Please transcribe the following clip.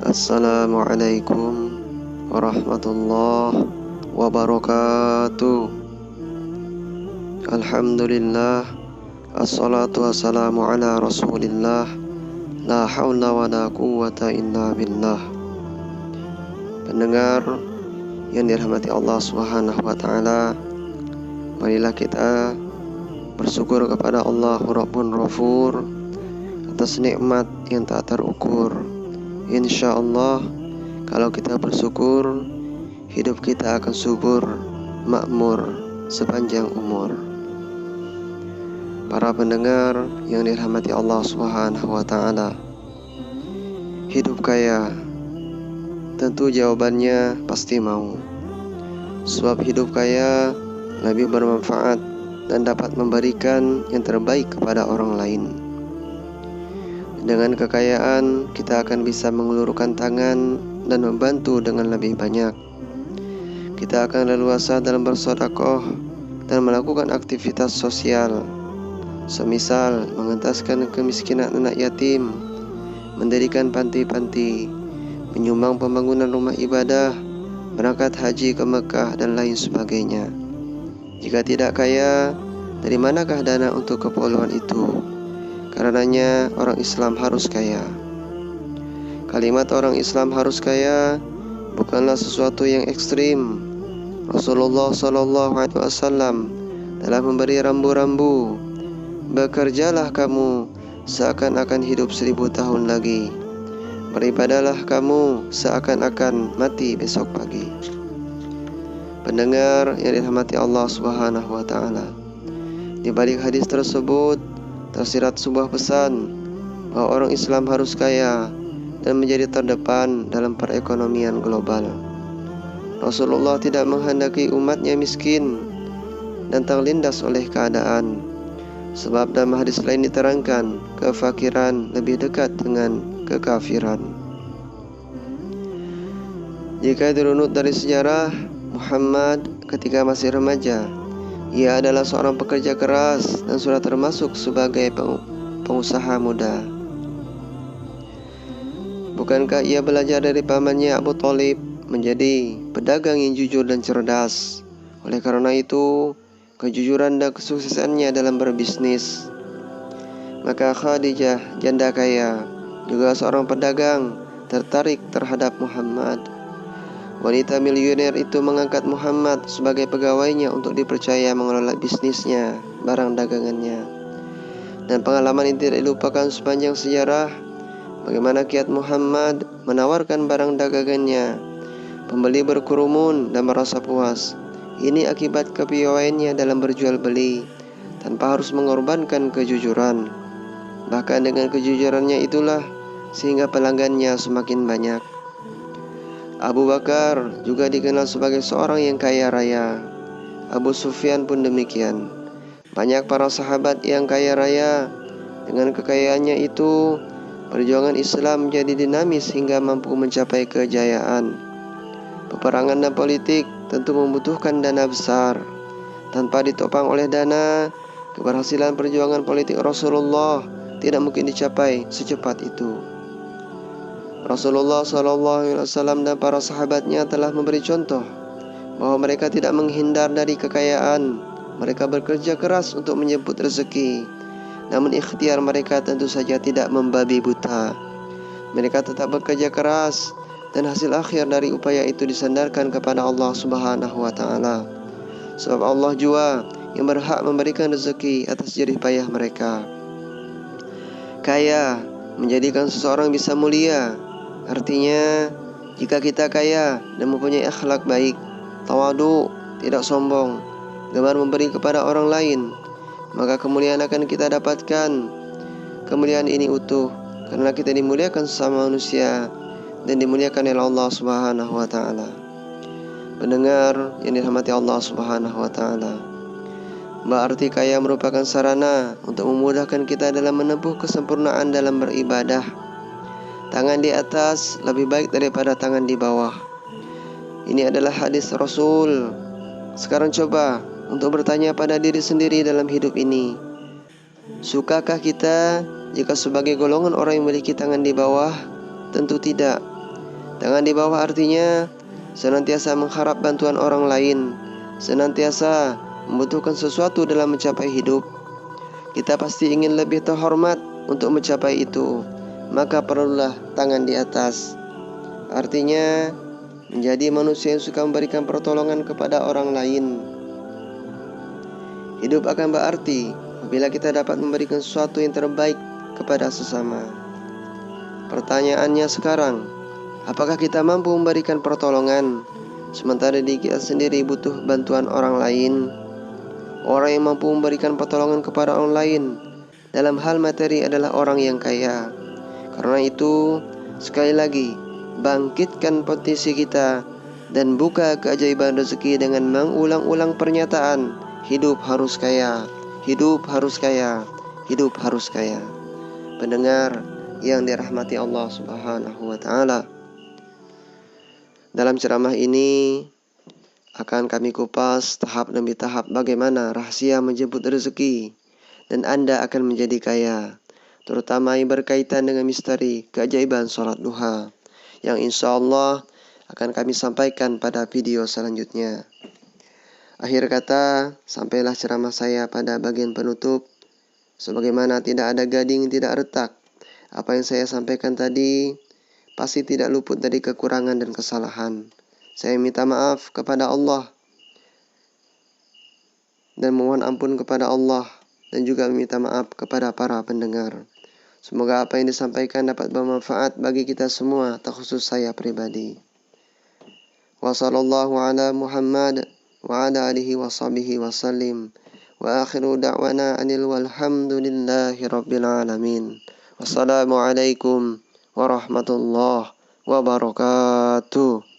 Assalamualaikum warahmatullahi wabarakatuh. Alhamdulillah, assalatu wassalamu ala rasulillah, la hawla wa la quwwata illa billah. Pendengar yang dirahmati Allah Subhanahu wa ta'ala, marilah kita bersyukur kepada Allah Rabbun Ghafur atas nikmat yang tak terukur. Insya Allah, kalau kita bersyukur, hidup kita akan subur, makmur sepanjang umur. Para pendengar yang dirahmati Allah Subhanahu wa ta'ala, hidup kaya, tentu jawabannya pasti mau. Sebab hidup kaya lebih bermanfaat dan dapat memberikan yang terbaik kepada orang lain. Dengan kekayaan, kita akan bisa mengulurkan tangan dan membantu dengan lebih banyak. Kita akan leluasa dalam bersedekah dan melakukan aktivitas sosial, semisal mengentaskan kemiskinan anak yatim, mendirikan panti-panti, menyumbang pembangunan rumah ibadah, berangkat haji ke Mekah, dan lain sebagainya. Jika tidak kaya, dari manakah dana untuk keperluan itu? Karenanya orang Islam harus kaya. Kalimat orang Islam harus kaya bukanlah sesuatu yang ekstrim. Rasulullah SAW telah memberi rambu-rambu. Bekerjalah kamu seakan-akan hidup 1000 tahun lagi. Beribadahlah kamu seakan-akan mati besok pagi. Pendengar yang dirahmati Allah Subhanahu wa ta'ala, di balik hadis tersebut tersirat sebuah pesan bahwa orang Islam harus kaya dan menjadi terdepan dalam perekonomian global. Rasulullah tidak menghendaki umatnya miskin dan terlindas oleh keadaan. Sebab dalam hadis lain diterangkan, kefakiran lebih dekat dengan kekafiran. Jika dirunut dari sejarah, Muhammad ketika masih remaja, ia adalah seorang pekerja keras dan sudah termasuk sebagai pengusaha muda. Bukankah ia belajar dari pamannya Abu Thalib menjadi pedagang yang jujur dan cerdas? Oleh karena itu, kejujuran dan kesuksesannya dalam berbisnis. Maka Khadijah, janda kaya, juga seorang pedagang, tertarik terhadap Muhammad. Wanita miliuner itu mengangkat Muhammad sebagai pegawainya untuk dipercaya mengelola bisnisnya, barang dagangannya. Dan pengalaman ini tidak dilupakan sepanjang sejarah, bagaimana kiat Muhammad menawarkan barang dagangannya. Pembeli berkerumun dan merasa puas. Ini akibat kepiawaiannya dalam berjual beli, tanpa harus mengorbankan kejujuran. Bahkan dengan kejujurannya itulah sehingga pelanggannya semakin banyak. Abu Bakar juga dikenal sebagai seorang yang kaya raya. Abu Sufyan pun demikian. Banyak para sahabat yang kaya raya. Dengan kekayaannya itu, perjuangan Islam menjadi dinamis hingga mampu mencapai kejayaan. Peperangan dan politik tentu membutuhkan dana besar. Tanpa ditopang oleh dana, keberhasilan perjuangan politik Rasulullah tidak mungkin dicapai secepat itu. Rasulullah SAW dan para sahabatnya telah memberi contoh bahwa mereka tidak menghindar dari kekayaan. Mereka bekerja keras untuk menjemput rezeki. Namun ikhtiar mereka tentu saja tidak membabi buta. Mereka tetap bekerja keras dan hasil akhir dari upaya itu disandarkan kepada Allah Subhanahu wa ta'ala. Sebab Allah jua yang berhak memberikan rezeki atas jerih payah mereka. Kaya menjadikan seseorang bisa mulia. Artinya, jika kita kaya dan mempunyai akhlak baik, tawadu, tidak sombong, gemar memberi kepada orang lain, maka kemuliaan akan kita dapatkan. Kemuliaan ini utuh karena kita dimuliakan sesama manusia dan dimuliakan oleh Allah Subhanahu wa ta'ala. Pendengar yang dirahmati Allah Subhanahu wa ta'ala, berarti kaya merupakan sarana untuk memudahkan kita dalam menempuh kesempurnaan dalam beribadah. Tangan di atas lebih baik daripada tangan di bawah. Ini adalah hadis Rasul. Sekarang coba untuk bertanya pada diri sendiri dalam hidup ini. Sukakah kita jika sebagai golongan orang yang memiliki tangan di bawah? Tentu tidak. Tangan di bawah artinya senantiasa mengharap bantuan orang lain, senantiasa membutuhkan sesuatu dalam mencapai hidup. Kita pasti ingin lebih terhormat untuk mencapai itu, maka perlulah tangan di atas. Artinya menjadi manusia yang suka memberikan pertolongan kepada orang lain. Hidup akan berarti apabila kita dapat memberikan sesuatu yang terbaik kepada sesama. Pertanyaannya sekarang, apakah kita mampu memberikan pertolongan sementara diri kita sendiri butuh bantuan orang lain? Orang yang mampu memberikan pertolongan kepada orang lain dalam hal materi adalah orang yang kaya. Karena itu, sekali lagi, bangkitkan potensi kita dan buka keajaiban rezeki dengan mengulang-ulang pernyataan, hidup harus kaya, hidup harus kaya, hidup harus kaya. Pendengar yang dirahmati Allah Subhanahu wa Ta'ala, dalam ceramah ini akan kami kupas tahap demi tahap bagaimana rahasia menjemput rezeki dan Anda akan menjadi kaya, terutama yang berkaitan dengan misteri keajaiban sholat duha, yang insya Allah akan kami sampaikan pada video selanjutnya. Akhir kata, sampailah ceramah saya pada bagian penutup. Sebagaimana tidak ada gading, tidak retak, apa yang saya sampaikan tadi pasti tidak luput dari kekurangan dan kesalahan. Saya minta maaf kepada Allah dan mohon ampun kepada Allah, dan juga meminta maaf kepada para pendengar. Semoga apa yang disampaikan dapat bermanfaat bagi kita semua, terkhusus saya pribadi. Wa sallallahu ala Muhammad wa ala alihi wa sahbihi wa sallim. Wa akhiru da'wana anil walhamdulillahi rabbil alamin. Wassalamualaikum warahmatullahi wabarakatuh.